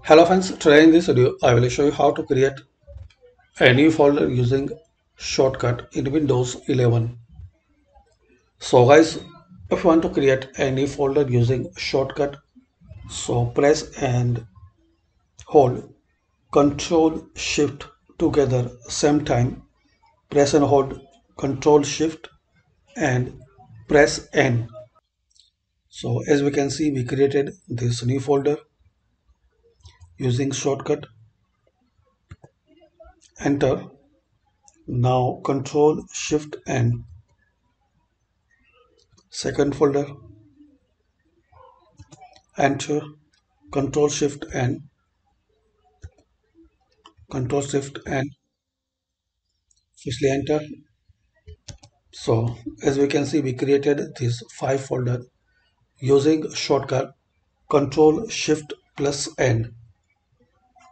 Hello friends, today in this video I will show you how to create a new folder using shortcut in Windows 11. So guys, if you want to create a new folder using shortcut, so press and hold Control Shift together same time, press and hold Control Shift and press N. So as we can see, we created this new folder using shortcut. Enter. Now Control Shift N. Second folder, enter, control shift and control shift and firstly enter. So as we can see, we created this 5 folder using shortcut control shift plus N.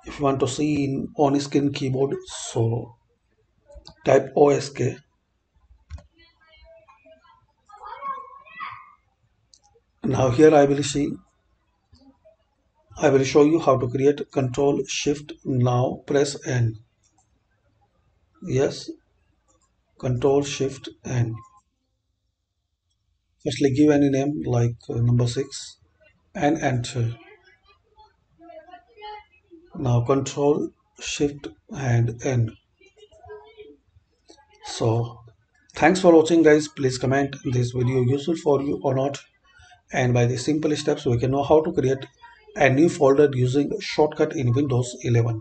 If you want to see in on screen keyboard, so type OSK. Now here I will show you how to create control shift. Now press N. Yes, control shift N. Firstly give any name like number 6 and enter. Now control shift and N. So thanks for watching guys. Please comment this video useful for you or not, and by these simple steps we can know how to create a new folder using shortcut in Windows 11.